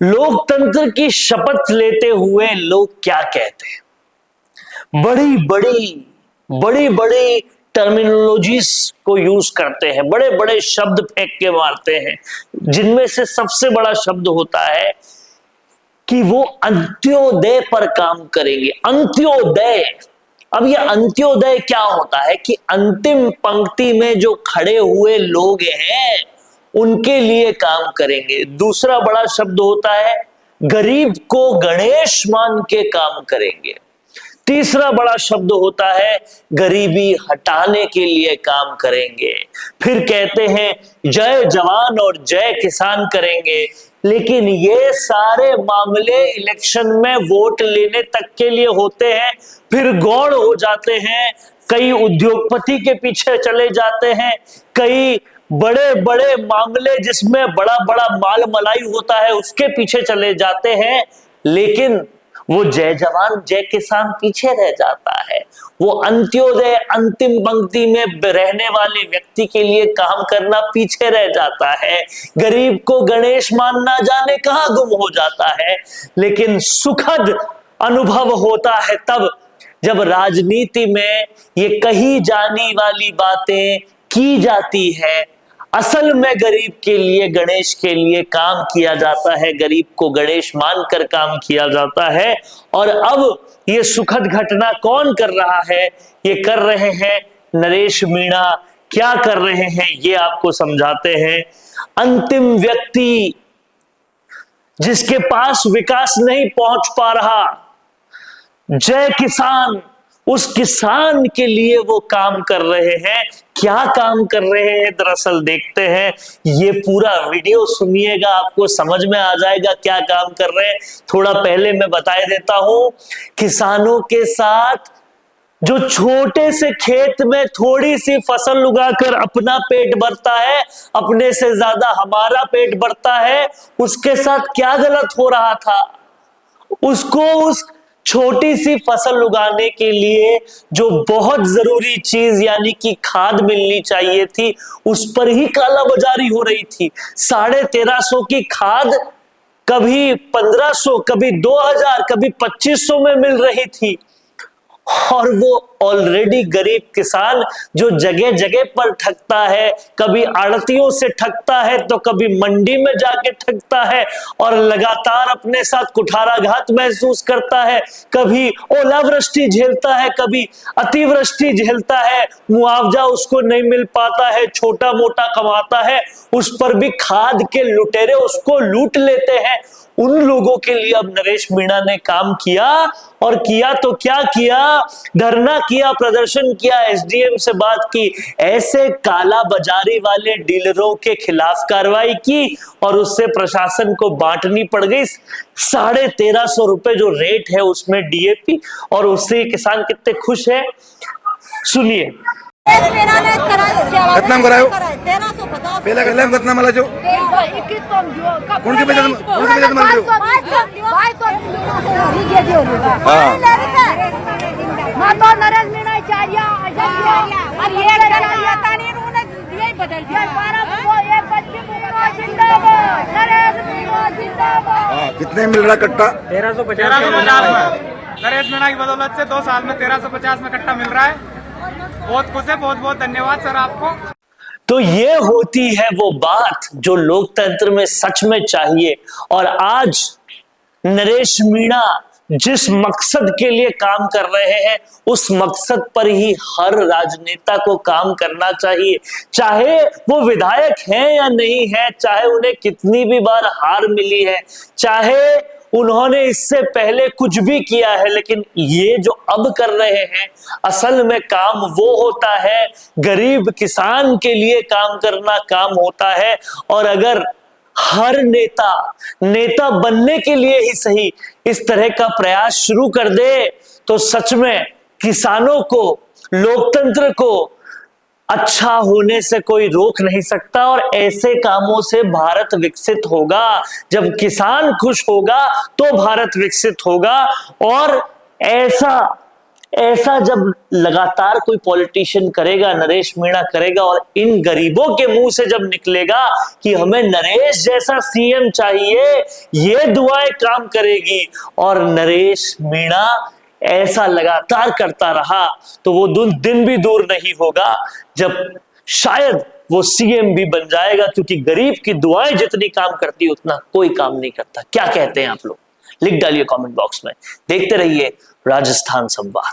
लोकतंत्र की शपथ लेते हुए लोग क्या कहते हैं? बड़ी बड़ी टर्मिनोलॉजीज को यूज करते हैं, बड़े बड़े शब्द फेंक के मारते हैं, जिनमें से सबसे बड़ा शब्द होता है कि वो अंत्योदय पर काम करेंगे। अंत्योदय। अब ये अंत्योदय क्या होता है कि अंतिम पंक्ति में जो खड़े हुए लोग हैं उनके लिए काम करेंगे। दूसरा बड़ा शब्द होता है गरीब को गणेश मान के काम करेंगे। तीसरा बड़ा शब्द होता है गरीबी हटाने के लिए काम करेंगे। फिर कहते हैं जय जवान और जय किसान करेंगे। लेकिन ये सारे मामले इलेक्शन में वोट लेने तक के लिए होते हैं, फिर गौड़ हो जाते हैं। कई उद्योगपति के पीछे चले जाते हैं, कई बड़े बड़े मामले जिसमें बड़ा बड़ा माल मलाई होता है उसके पीछे चले जाते हैं। लेकिन वो जय जवान जय किसान पीछे रह जाता है। वो अंत्योदय, अंतिम पंक्ति में रहने वाले व्यक्ति के लिए काम करना पीछे रह जाता है। गरीब को गणेश मानना जाने कहां गुम हो जाता है। लेकिन सुखद अनुभव होता है तब जब राजनीति में ये कही जाने वाली बातें की जाती है। असल में गरीब के लिए, गणेश के लिए काम किया जाता है, गरीब को गणेश मानकर काम किया जाता है। और अब ये सुखद घटना कौन कर रहा है? ये कर रहे हैं नरेश मीणा। क्या कर रहे हैं ये आपको समझाते हैं। अंतिम व्यक्ति जिसके पास विकास नहीं पहुंच पा रहा, जय किसान, उस किसान के लिए वो काम कर रहे हैं। क्या काम कर रहे हैं दरअसल देखते हैं। ये पूरा वीडियो सुनिएगा, आपको समझ में आ जाएगा क्या काम कर रहे हैं। थोड़ा पहले मैं बता देता हूं, किसानों के साथ जो छोटे से खेत में थोड़ी सी फसल उगाकर अपना पेट भरता है, अपने से ज्यादा हमारा पेट भरता है, उसके साथ क्या गलत हो रहा था? उसको उस छोटी सी फसल उगाने के लिए जो बहुत जरूरी चीज यानी कि खाद मिलनी चाहिए थी, उस पर ही कालाबाजारी हो रही थी। 1350 की खाद कभी 1500, कभी 2000, कभी 2500 में मिल रही थी। और वो ऑलरेडी गरीब किसान जो जगह जगह पर ठगता है, कभी आड़तियों से ठगता है तो कभी मंडी में जाके ठगता है और लगातार अपने साथ कुठाराघात महसूस करता है। कभी ओलावृष्टि झेलता है, कभी अतिवृष्टि झेलता है, मुआवजा उसको नहीं मिल पाता है, छोटा मोटा कमाता है, उस पर भी खाद के लुटेरे उसको लूट लेते हैं। उन लोगों के लिए अब नरेश मीणा ने काम किया। और किया तो क्या किया? धरना किया, प्रदर्शन किया, एसडीएम से बात की, ऐसे काला बाजारी वाले डीलरों के खिलाफ कार्रवाई की और उससे प्रशासन को बांटनी पड़ गई 1350 रुपए जो रेट है उसमें डीएपी। और उससे किसान कितने खुश है सुनिए। कितना करायो? 1350 पहला कर ले कितना मला जो 21 तो कौन के पैसे मार रहे हो? भाई तो हां मैं तो नरेश मीणा चाहिए और ये पता नहीं उन्होंने यही बदल दिया 12 को एक 25 जिंदाबाद नरेश मीणा जिंदाबाद। हां कितने मिल रहा कट्टा? 1350 में नरेश मीणा की बदौलत से 2 साल में 1350 में कट्टा मिल रहा है। बहुत खुश है, बहुत बहुत धन्यवाद सर आपको। तो ये होती है वो बात जो लोकतंत्र में सच में चाहिए। और आज नरेश मीणा जिस मकसद के लिए काम कर रहे हैं उस मकसद पर ही हर राजनेता को काम करना चाहिए, चाहे वो विधायक हैं या नहीं है, चाहे उन्हें कितनी भी बार हार मिली है, चाहे उन्होंने इससे पहले कुछ भी किया है। लेकिन ये जो अब कर रहे हैं असल में काम वो होता है, गरीब किसान के लिए काम करना काम होता है। और अगर हर नेता बनने के लिए ही सही इस तरह का प्रयास शुरू कर दे तो सच में किसानों को, लोकतंत्र को अच्छा होने से कोई रोक नहीं सकता। और ऐसे कामों से भारत विकसित होगा। जब किसान खुश होगा तो भारत विकसित होगा। और ऐसा ऐसा जब लगातार कोई पॉलिटिशियन करेगा, नरेश मीणा करेगा, और इन गरीबों के मुंह से जब निकलेगा कि हमें नरेश जैसा सीएम चाहिए, ये दुआएं काम करेगी, और नरेश मीणा ऐसा लगातार करता रहा, तो वो दिन भी दूर नहीं होगा जब शायद वो सीएम भी बन जाएगा, क्योंकि गरीब की दुआएं जितनी काम करती है उतना कोई काम नहीं करता। क्या कहते हैं आप लोग? लिख डालिए कमेंट बॉक्स में। देखते रहिए राजस्थान संवाद।